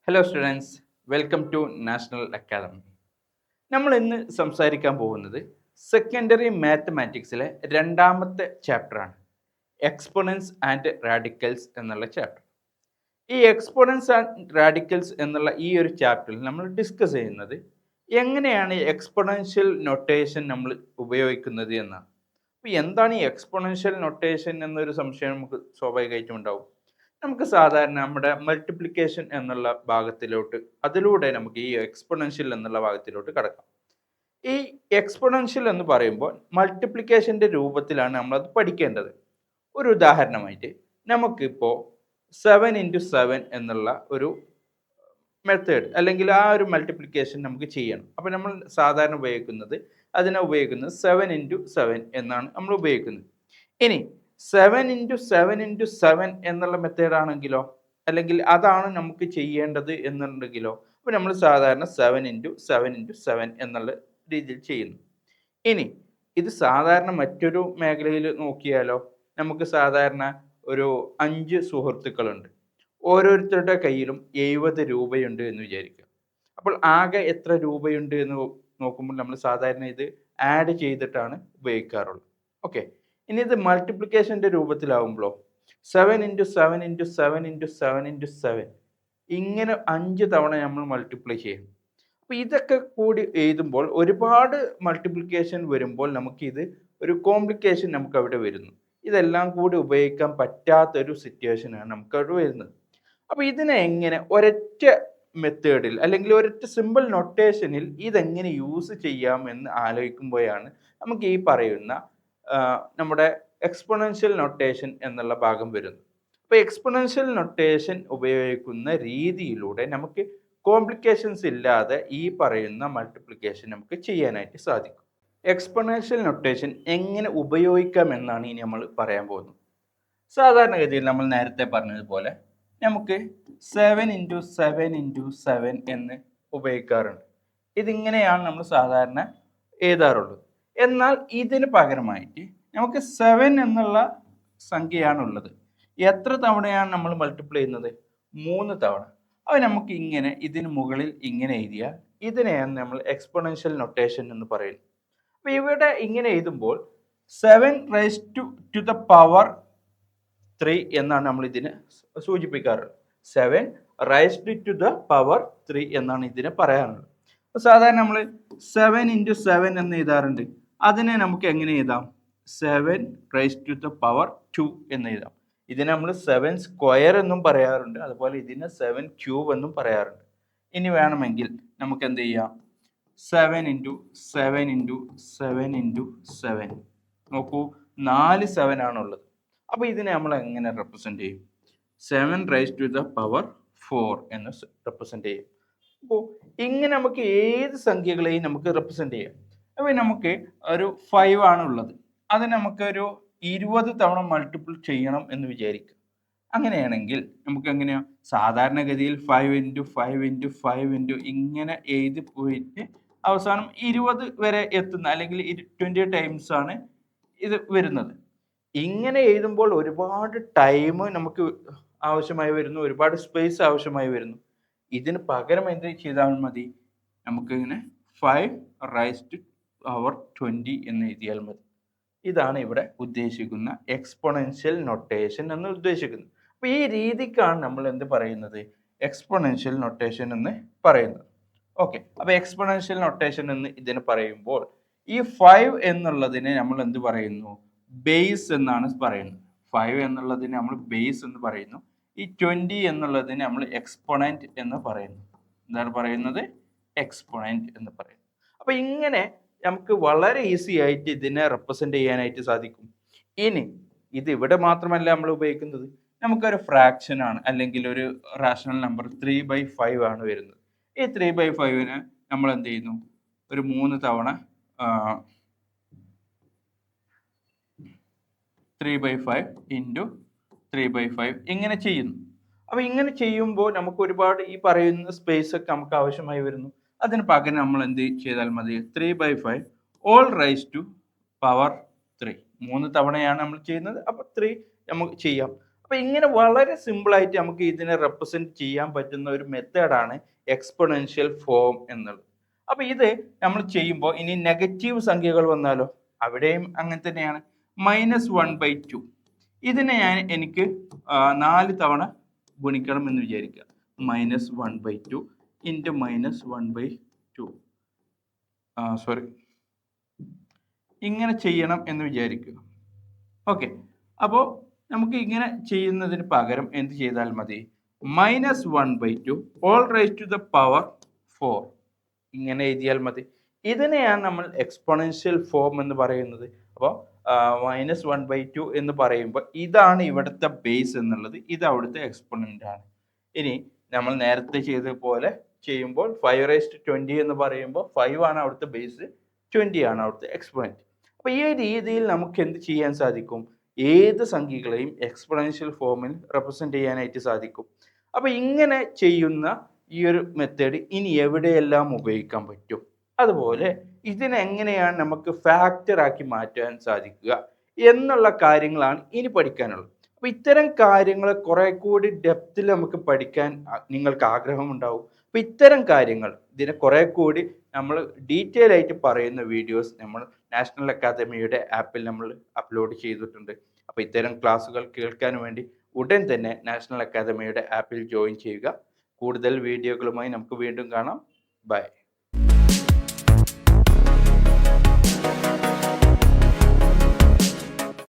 Hello students, welcome to National Academy. നമ്മൾ ഇന്ന് സംസാരിക്കാൻ പോകുന്നത് സെക്കൻഡറി മാത്തമാറ്റിക്സിലെ രണ്ടാമത്തെ ചാപ്റ്ററാണ്, എക്സ്പോണൻസ് ആൻഡ് റാഡിക്കൽസ് എന്നുള്ള ചാപ്റ്റർ. ഈ എക്സ്പോണൻസ് ആൻഡ് റാഡിക്കൽസ് എന്നുള്ള ഈ ഒരു ചാപ്റ്ററിൽ നമ്മൾ ഡിസ്കസ് ചെയ്യുന്നത് എങ്ങനെയാണ് എക്സ്പോണൻഷ്യൽ നൊട്ടേഷൻ നമ്മൾ ഉപയോഗിക്കുന്നത് എന്നാണ്. അപ്പോൾ എന്താണ് ഈ എക്സ്പോണൻഷ്യൽ നൊട്ടേഷൻ എന്നൊരു സംശയം നമുക്ക് സ്വാഭാവികമായിട്ടും ഉണ്ടാവും. നമുക്ക് സാധാരണ നമ്മുടെ മൾട്ടിപ്ലിക്കേഷൻ എന്നുള്ള ഭാഗത്തിലോട്ട്, അതിലൂടെ നമുക്ക് ഈ എക്സ്പൊണൻഷ്യൽ എന്നുള്ള ഭാഗത്തിലോട്ട് കടക്കാം. ഈ എക്സ്പൊണൻഷ്യൽ എന്ന് പറയുമ്പോൾ മൾട്ടിപ്ലിക്കേഷൻ്റെ രൂപത്തിലാണ് നമ്മളത് പഠിക്കേണ്ടത്. ഒരു ഉദാഹരണമായിട്ട് നമുക്കിപ്പോൾ 7 × 7 എന്നുള്ള ഒരു മെത്തേഡ് അല്ലെങ്കിൽ ആ ഒരു മൾട്ടിപ്ലിക്കേഷൻ നമുക്ക് ചെയ്യണം. അപ്പോൾ നമ്മൾ സാധാരണ ഉപയോഗിക്കുന്നത് 7 × 7 എന്നാണ് നമ്മൾ ഉപയോഗിക്കുന്നത്. ഇനി 7 × 7 × 7 എന്നുള്ള മെത്തേഡ് ആണെങ്കിലോ, അല്ലെങ്കിൽ അതാണ് നമുക്ക് ചെയ്യേണ്ടത് എന്നുണ്ടെങ്കിലോ, അപ്പോൾ നമ്മൾ സാധാരണ 7 × 7 × 7 എന്നുള്ള രീതിയിൽ ചെയ്യുന്നു. ഇനി ഇത് സാധാരണ മറ്റൊരു മേഖലയിൽ നോക്കിയാലോ, നമുക്ക് സാധാരണ ഒരു 5 സുഹൃത്തുക്കളുണ്ട്. ഓരോരുത്തരുടെ കയ്യിലും 70 രൂപയുണ്ട് എന്ന് വിചാരിക്കുക. അപ്പോൾ ആകെ എത്ര രൂപയുണ്ട് എന്ന് നോക്കുമ്പോൾ നമ്മൾ സാധാരണ ഇത് ആഡ് ചെയ്തിട്ടാണ് ഉപയോഗിക്കാറുള്ളത്. ഓക്കെ, ഇനി ഇത് മൾട്ടിപ്ലിക്കേഷൻ്റെ രൂപത്തിലാവുമ്പോഴോ 7 × 7 × 7 × 7 × 7 ഇങ്ങനെ 5 തവണ നമ്മൾ മൾട്ടിപ്ലൈ ചെയ്യും. അപ്പോൾ ഇതൊക്കെ കൂടി എഴുതുമ്പോൾ ഒരുപാട് മൾട്ടിപ്ലിക്കേഷൻ വരുമ്പോൾ നമുക്കിത് ഒരു കോംപ്ലിക്കേഷൻ നമുക്ക് അവിടെ വരുന്നു. ഇതെല്ലാം കൂടി ഉപയോഗിക്കാൻ പറ്റാത്തൊരു സിറ്റുവേഷനാണ് നമുക്ക് അവിടെ വരുന്നത്. അപ്പോൾ ഇതിനെ എങ്ങനെ ഒരൊറ്റ മെത്തേഡിൽ അല്ലെങ്കിൽ ഒരൊറ്റ സിമ്പിൾ നൊട്ടേഷനിൽ ഇതെങ്ങനെ യൂസ് ചെയ്യാം എന്ന് ആലോചിക്കുമ്പോഴാണ് നമുക്ക് ഈ പറയുന്ന നമ്മുടെ എക്സ്പൊണൻഷ്യൽ നൊട്ടേഷൻ എന്നുള്ള ഭാഗം വരുന്നത്. അപ്പോൾ എക്സ്പൊണൻഷ്യൽ നൊട്ടേഷൻ ഉപയോഗിക്കുന്ന രീതിയിലൂടെ നമുക്ക് കോംപ്ലിക്കേഷൻസ് ഇല്ലാതെ ഈ പറയുന്ന മൾട്ടിപ്ലിക്കേഷൻ നമുക്ക് ചെയ്യാനായിട്ട് സാധിക്കും. എക്സ്പൊണൻഷ്യൽ നൊട്ടേഷൻ എങ്ങനെ ഉപയോഗിക്കാം എന്നാണ് ഇനി നമ്മൾ പറയാൻ പോകുന്നത്. സാധാരണഗതിയിൽ നമ്മൾ നേരത്തെ പറഞ്ഞതുപോലെ നമുക്ക് 7 × 7 × 7 എന്ന് ഉപയോഗിക്കാറുണ്ട്. ഇതിങ്ങനെയാണ് നമ്മൾ സാധാരണ എഴുതാറുള്ളത്. എന്നാൽ ഇതിന് പകരമായിട്ട് നമുക്ക് 7 എന്നുള്ള സംഖ്യയാണുള്ളത്. എത്ര തവണയാണ് നമ്മൾ മൾട്ടിപ്ലൈ ചെയ്യുന്നത്? 3 തവണ. അപ്പോൾ നമുക്ക് ഇങ്ങനെ ഇതിന് മുകളിൽ ഇങ്ങനെ എഴുതിയാൽ ഇതിനെയാണ് നമ്മൾ എക്സ്പൊണൻഷ്യൽ നൊട്ടേഷൻ എന്ന് പറയുന്നത്. അപ്പോൾ ഇവിടെ ഇങ്ങനെ എഴുതുമ്പോൾ 7 raised to the power 3 എന്നാണ് നമ്മൾ ഇതിനെ സൂചിപ്പിക്കാറുള്ളത്. 7 raised to the power 3 എന്നാണ് ഇതിനെ പറയാറുള്ളത്. അപ്പോൾ സാധാരണ നമ്മൾ 7 × 7 എന്ന് എഴുതാറുണ്ട്. അതിനെ നമുക്ക് എങ്ങനെ എഴുതാം? 7 raised to the power 2 എന്ന് എഴുതാം. ഇതിനെ നമ്മൾ 7 സ്ക്വയർ എന്നും പറയാറുണ്ട്, അതുപോലെ ഇതിനെ 7 ക്യൂബ് എന്നും പറയാറുണ്ട്. ഇനി വേണമെങ്കിൽ നമുക്ക് എന്ത് ചെയ്യാം? 7 × 7 × 7 × 7. നോക്കൂ, 4 7 ആണുള്ളത്. അപ്പോൾ ഇതിനെ നമ്മൾ എങ്ങനെ റെപ്രസെന്റ് ചെയ്യും? 7 raised to the power 4 എന്ന് റെപ്രസെന്റ് ചെയ്യും. അപ്പോൾ ഇങ്ങനെ നമുക്ക് ഏത് സംഖ്യകളെയും നമുക്ക് റെപ്രസെന്റ് ചെയ്യാം. അപ്പോൾ നമുക്ക് ഒരു 5 ആണുള്ളത്, അത് നമുക്കൊരു 20 തവണ മൾട്ടിപ്പിൾ ചെയ്യണം എന്ന് വിചാരിക്കുക. അങ്ങനെയാണെങ്കിൽ നമുക്ക് എങ്ങനെയാണ് സാധാരണഗതിയിൽ 5 × 5 × 5 ഇങ്ങനെ എഴുതി പോയിട്ട് അവസാനം 20 വരെ എത്തുന്ന, അല്ലെങ്കിൽ 20 ടൈംസ് ആണ് ഇത് വരുന്നത്. ഇങ്ങനെ എഴുതുമ്പോൾ ഒരുപാട് ടൈം നമുക്ക് ആവശ്യമായി വരുന്നു, ഒരുപാട് സ്പേസ് ആവശ്യമായി വരുന്നു. ഇതിന് പകരം എന്ത് ചെയ്താൽ മതി? നമുക്കിങ്ങനെ 5 raised to the power 20 എന്ന് എഴുതിയാൽ മതി. ഇതാണ് ഇവിടെ ഉദ്ദേശിക്കുന്ന എക്സ്പൊണൻഷ്യൽ നൊട്ടേഷൻ എന്ന് ഉദ്ദേശിക്കുന്നത്. അപ്പോൾ ഈ രീതിക്കാണ് നമ്മൾ എന്ത് പറയുന്നത്? എക്സ്പൊണൻഷ്യൽ നൊട്ടേഷൻ എന്ന് പറയുന്നത്. ഓക്കെ, അപ്പോൾ എക്സ്പൊണൻഷ്യൽ നൊട്ടേഷൻ എന്ന് ഇതിന് പറയുമ്പോൾ ഈ 5 എന്നുള്ളതിനെ നമ്മൾ എന്ത് പറയുന്നു? ബേസ് എന്നാണ് പറയുന്നത്. 5 എന്നുള്ളതിനെ നമ്മൾ ബേസ് എന്ന് പറയുന്നു. ഈ 20 എന്നുള്ളതിനെ നമ്മൾ എക്സ്പൊണന്റ് എന്ന് പറയുന്നു. എന്താണ് പറയുന്നത്? എക്സ്പൊണന്റ് എന്ന് പറയുന്നു. അപ്പോൾ ഇങ്ങനെ നമുക്ക് വളരെ ഈസി ആയിട്ട് ഇതിനെ റെപ്രസെന്റ് ചെയ്യാനായിട്ട് സാധിക്കും. ഇനി ഇത് ഇവിടെ മാത്രമല്ല നമ്മൾ ഉപയോഗിക്കുന്നത്. നമുക്കൊരു ഫ്രാക്ഷൻ ആണ്, അല്ലെങ്കിൽ ഒരു റാഷണൽ നമ്പർ 3/5 ആണ് വരുന്നത്. ഈ 3/5നെ നമ്മൾ എന്ത് ചെയ്യുന്നു? ഒരു 3 തവണ 3/5 × 3/5 ഇങ്ങനെ ചെയ്യുന്നു. അപ്പോൾ ഇങ്ങനെ ചെയ്യുമ്പോൾ നമുക്ക് ഒരുപാട് ഈ പറയുന്ന സ്പേസ് ഒക്കെ നമുക്ക് ആവശ്യമായി വരുന്നു. അതിന് പകരം നമ്മൾ എന്ത് ചെയ്താൽ മതി? 3/5 all raised to power 3. 3 തവണയാണ് നമ്മൾ ചെയ്യുന്നത്, അപ്പോൾ 3 നമുക്ക് ചെയ്യാം. അപ്പോൾ ഇങ്ങനെ വളരെ സിമ്പിളായിട്ട് നമുക്ക് ഇതിനെ റെപ്രസെൻറ്റ് ചെയ്യാൻ പറ്റുന്ന ഒരു മെത്തേഡാണ് എക്സ്പൊണൻഷ്യൽ ഫോം എന്നുള്ളത്. അപ്പോൾ ഇത് നമ്മൾ ചെയ്യുമ്പോൾ ഇനി നെഗറ്റീവ് സംഖ്യകൾ വന്നാലോ, അവിടെയും അങ്ങനെ തന്നെയാണ്. -1/2 ഇതിനെ എനിക്ക് 4 തവണ ഗുണിക്കണം എന്ന് വിചാരിക്കുക. -1/2 ഇൻറ്റു -1/2 സോറി, ഇങ്ങനെ ചെയ്യണം എന്ന് വിചാരിക്കുക. ഓക്കെ, അപ്പോൾ നമുക്ക് ഇങ്ങനെ ചെയ്യുന്നതിന് പകരം എന്ത് ചെയ്താൽ മതി? -1/2 all raised to the power 4 ഇങ്ങനെ എഴുതിയാൽ മതി. ഇതിനെയാണ് നമ്മൾ എക്സ്പൊണൻഷ്യൽ ഫോം എന്ന് പറയുന്നത്. അപ്പോൾ -1/2 എന്ന് പറയുമ്പോൾ ഇതാണ് ഇവിടുത്തെ ബേസ് എന്നുള്ളത്, ഇത് അവിടുത്തെ എക്സ്പൊണൻ്റ് ആണ്. ഇനി നമ്മൾ നേരത്തെ ചെയ്തതുപോലെ ചെയ്യുമ്പോൾ 5/20 എന്ന് പറയുമ്പോൾ 5 ആണ് അവിടുത്തെ ബേസ്, 20 ആണ് അവിടുത്തെ എക്സ്പൊണൻ്റ്. അപ്പോൾ ഈ രീതിയിൽ നമുക്ക് എന്ത് ചെയ്യാൻ സാധിക്കും? ഏത് സംഖ്യകളെയും എക്സ്പൊണൻഷ്യൽ ഫോമിൽ റെപ്രസെൻ്റ് ചെയ്യാനായിട്ട് സാധിക്കും. അപ്പോൾ ഇങ്ങനെ ചെയ്യുന്ന ഈ ഒരു മെത്തേഡ് ഇനി എവിടെയെല്ലാം ഉപയോഗിക്കാൻ പറ്റും, അതുപോലെ ഇതിനെങ്ങനെയാണ് നമുക്ക് ഫാക്ടറാക്കി മാറ്റാൻ സാധിക്കുക എന്നുള്ള കാര്യങ്ങളാണ് ഇനി പഠിക്കാനുള്ളത്. അപ്പോൾ ഇത്തരം കാര്യങ്ങൾ കുറെ കൂടി ഡെപ്തിൽ നമുക്ക് പഠിക്കാൻ നിങ്ങൾക്ക് ആഗ്രഹമുണ്ടാവും. അപ്പോൾ ഇത്തരം കാര്യങ്ങൾ ഇതിനെ കുറെ കൂടി നമ്മൾ ഡീറ്റെയിൽ ആയിട്ട് പറയുന്ന വീഡിയോസ് നമ്മൾ നാഷണൽ അക്കാദമിയുടെ ആപ്പിൽ നമ്മൾ അപ്ലോഡ് ചെയ്തിട്ടുണ്ട്. അപ്പോൾ ഇത്തരം ക്ലാസ്സുകൾ കേൾക്കാൻ വേണ്ടി ഉടൻ തന്നെ നാഷണൽ അക്കാദമിയുടെ ആപ്പിൽ ജോയിൻ ചെയ്യുക. കൂടുതൽ വീഡിയോകളുമായി നമുക്ക് വീണ്ടും കാണാം. ബൈ.